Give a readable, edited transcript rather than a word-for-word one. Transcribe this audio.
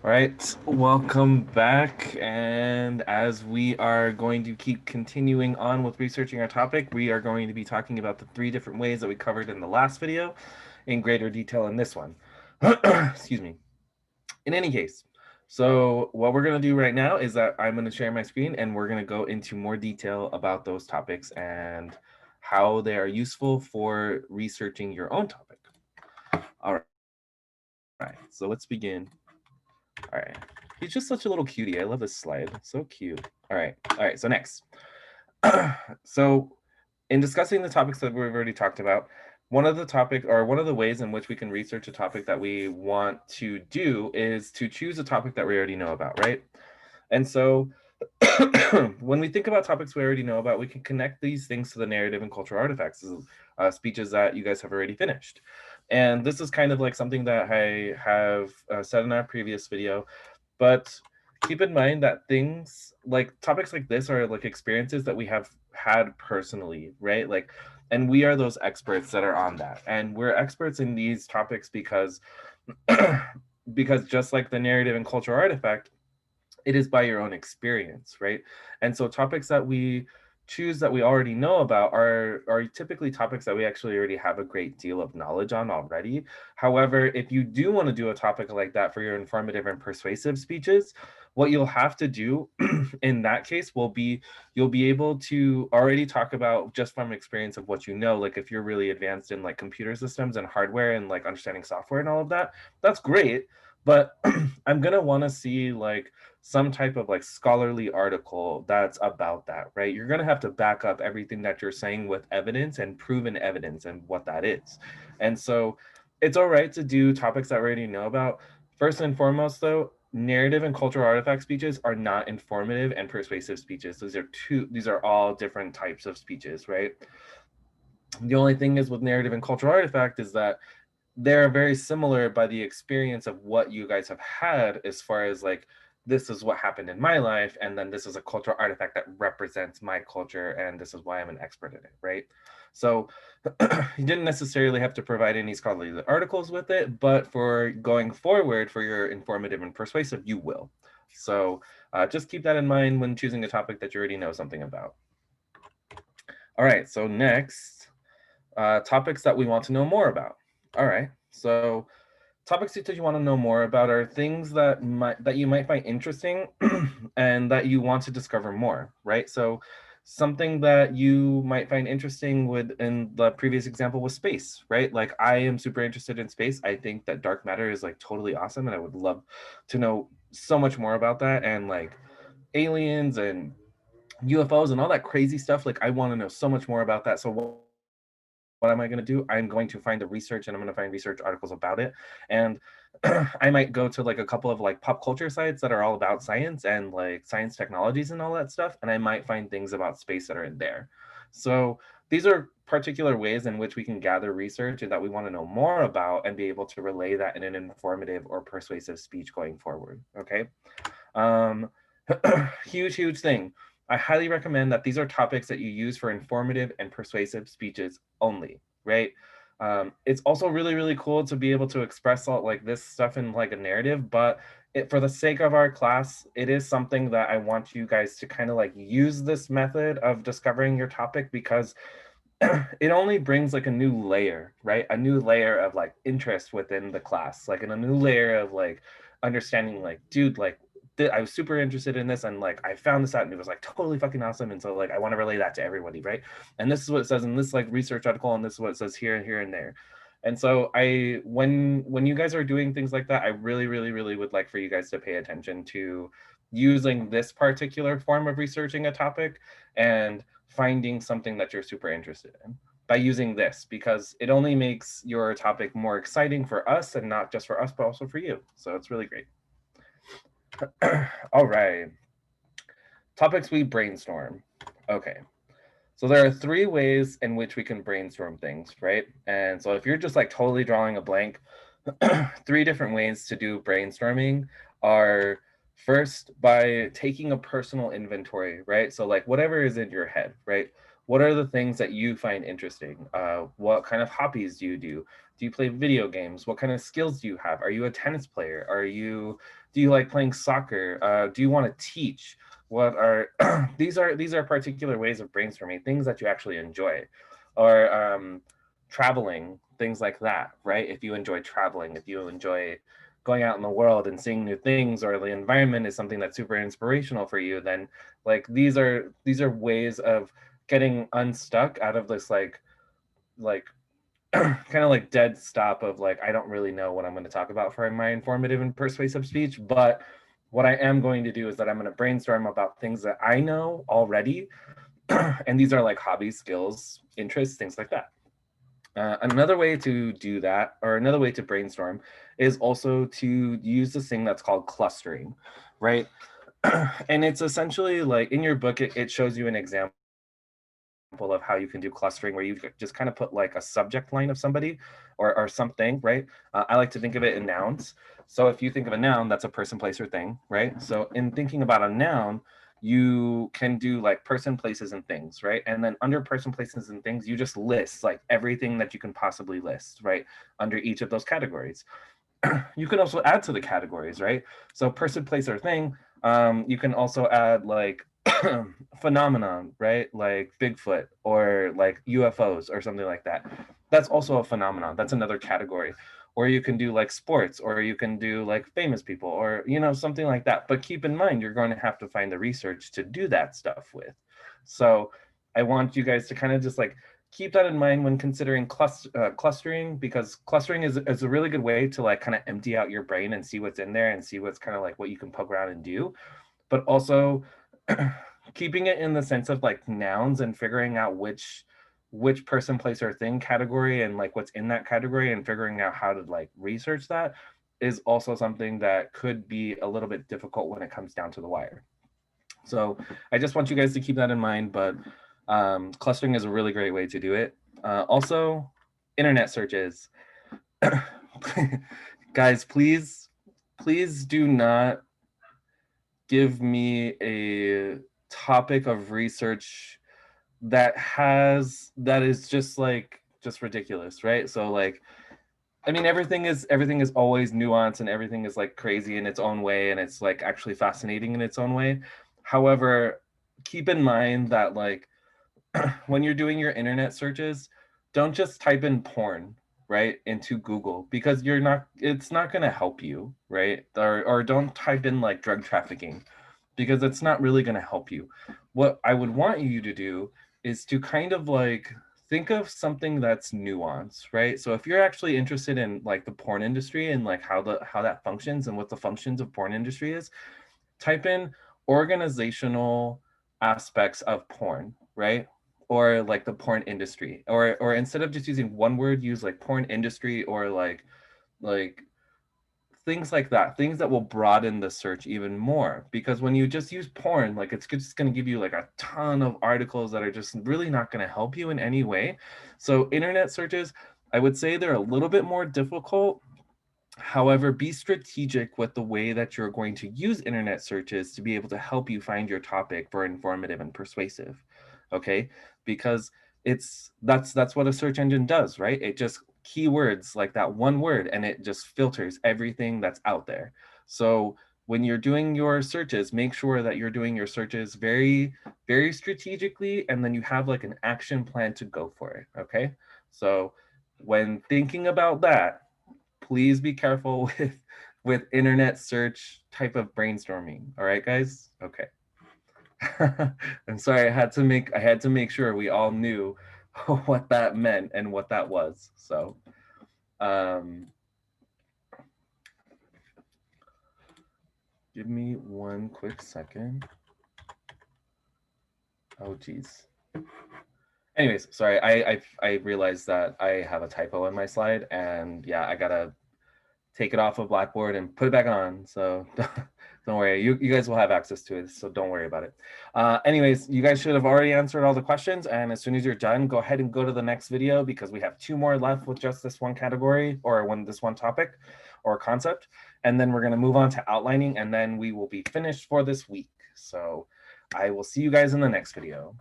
All right, welcome back. And as we are going to keep continuing on with researching our topic, we are going to be talking about the three different ways that we covered in the last video in greater detail in this one. Excuse me. In any case, so what we're going to do right now is that I'm going to share my screen and we're going to go into more detail about those topics and how they are useful for researching your own topic. All right, so let's begin. All right. He's just such a little cutie. I love this slide. So cute. All right. All right. So next. So in discussing the topics that we've already talked about, one of the ways in which we can research a topic that we want to do is to choose a topic that we already know about, right? And so when we think about topics we already know about, we can connect these things to the narrative and cultural artifacts, speeches that you guys have already finished. And this is kind of like something that I have said in our previous video, but keep in mind that things like topics like this are like experiences that we have had personally, right? Like, and we are those experts that are on that. And we're experts in these topics because because just like the narrative and cultural artifact, it is by your own experience, right? And so topics that we choose that we already know about are typically topics that we actually already have a great deal of knowledge on already. However, if you do want to do a topic like that for your informative and persuasive speeches, what you'll have to do in that case will be you'll be able to already talk about just from experience of what you know. Like if you're really advanced in like computer systems and hardware and like understanding software and all of that, that's great. But I'm gonna want to see like some type of like scholarly article that's about that, right? You're going to have to back up everything that you're saying with evidence and proven evidence and what that is. And so it's all right to do topics that we already know about. First and foremost, though, narrative and cultural artifact speeches are not informative and persuasive speeches. These are all different types of speeches, right? The only thing is with narrative and cultural artifact is that they're very similar by the experience of what you guys have had as far as like this is what happened in my life and then this is a cultural artifact that represents my culture and this is why I'm an expert in it, right? So you didn't necessarily have to provide any scholarly articles with it, but for going forward for your informative and persuasive you will. So just keep that in mind when choosing a topic that you already know something about. All right, so next, topics that we want to know more about. All right, so topics that you want to know more about are things that you might find interesting and that you want to discover more, right? So something that you might find interesting would in the previous example was space, right? Like I am super interested in space. I think that dark matter is like totally awesome and I would love to know so much more about that and like aliens and UFOs and all that crazy stuff. Like I want to know so much more about that. So what am I going to do? I'm going to find the research and I'm going to find research articles about it. And I might go to like a couple of like pop culture sites that are all about science and like science technologies and all that stuff. And I might find things about space that are in there. So these are particular ways in which we can gather research and that we want to know more about and be able to relay that in an informative or persuasive speech going forward. Okay. Um, huge thing. I highly recommend that these are topics that you use for informative and persuasive speeches only, right? It's also really cool to be able to express all like this stuff in like a narrative, but for the sake of our class, it is something that I want you guys to kind of like use this method of discovering your topic because it only brings like a new layer, right? A new layer of like interest within the class, like in a new layer of like understanding, like, dude, like I was super interested in this and like I found this out and it was like totally fucking awesome. And so like I want to relay that to everybody, right? And this is what it says in this like research article, and this is what it says here and here and there. And so when you guys are doing things like that, I really would like for you guys to pay attention to using this particular form of researching a topic and finding something that you're super interested in by using this, because it only makes your topic more exciting for us and not just for us, but also for you. So it's really great. All right. Topics we brainstorm. Okay. So there are three ways in which we can brainstorm things, right? And so if you're just like totally drawing a blank, three different ways to do brainstorming are first by taking a personal inventory, right? So like whatever is in your head, right? What are the things that you find interesting? What kind of hobbies do you do? Do you play video games? What kind of skills do you have? Are you a tennis player? Do you like playing soccer? Do you want to teach? What are these are particular ways of brainstorming, things that you actually enjoy, or traveling, things like that, right? If you enjoy traveling, if you enjoy going out in the world and seeing new things, or the environment is something that's super inspirational for you, then like these are ways of getting unstuck out of this like kind of like dead stop of like, I don't really know what I'm going to talk about for my informative and persuasive speech. But what I am going to do is that I'm going to brainstorm about things that I know already. And these are like hobbies, skills, interests, things like that. Another way to do that, or another way to brainstorm, is also to use this thing that's called clustering, right? And it's essentially like in your book, it shows you an example of how you can do clustering, where you just kind of put like a subject line of somebody or something, right? I like to think of it in nouns. So if you think of a noun, that's a person, place, or thing, right? So in thinking about a noun, you can do like person, places, and things, right? And then under person, places, and things, you just list like everything that you can possibly list, right? Under each of those categories. You can also add to the categories, right? So person, place, or thing. You can also add like phenomenon, right? Like Bigfoot or like UFOs or something like that. That's also a phenomenon. That's another category. Or you can do like sports, or you can do like famous people, or something like that. But keep in mind, you're going to have to find the research to do that stuff with. So I want you guys to kind of just like keep that in mind when considering clustering, because clustering is a really good way to like kind of empty out your brain and see what's in there and see what's kind of like what you can poke around and do. But also keeping it in the sense of like nouns and figuring out which person, place, or thing category and like what's in that category, and figuring out how to like research that is also something that could be a little bit difficult when it comes down to the wire. So I just want you guys to keep that in mind, but clustering is a really great way to do it. Also, internet searches. Guys, please do not give me a topic of research that is just ridiculous, right? So like, I mean, everything is always nuanced, and everything is like crazy in its own way, and it's like actually fascinating in its own way. However, keep in mind that like when you're doing your internet searches, don't just type in porn, right, into Google, because it's not going to help you, right? Or don't type in like drug trafficking, because it's not really going to help you. What I would want you to do is to kind of like think of something that's nuanced, right? So if you're actually interested in like the porn industry and like how that functions and what the functions of porn industry is, type in organizational aspects of porn, right? Or like the porn industry, or instead of just using one word, use like porn industry, or like things like that, things that will broaden the search even more. Because when you just use porn, like it's just going to give you like a ton of articles that are just really not going to help you in any way. So internet searches, I would say they're a little bit more difficult. However, be strategic with the way that you're going to use internet searches to be able to help you find your topic for informative and persuasive. Okay? Because that's what a search engine does, right? It just keywords like that one word, and it just filters everything that's out there. So when you're doing your searches, make sure that you're doing your searches very, very strategically, and then you have like an action plan to go for it. Okay? So when thinking about that, please be careful with internet search type of brainstorming. All right, guys? Okay. I'm sorry, I had to make sure we all knew what that meant and what that was. So give me one quick second. Oh geez. Anyways, sorry, I realized that I have a typo in my slide, and yeah, I gotta take it off of Blackboard and put it back on. So don't worry, you guys will have access to it, so don't worry about it. Anyways, you guys should have already answered all the questions, and as soon as you're done, go ahead and go to the next video, because we have 2 more left with just this one category, or this one topic or concept, and then we're going to move on to outlining, and then we will be finished for this week. So I will see you guys in the next video.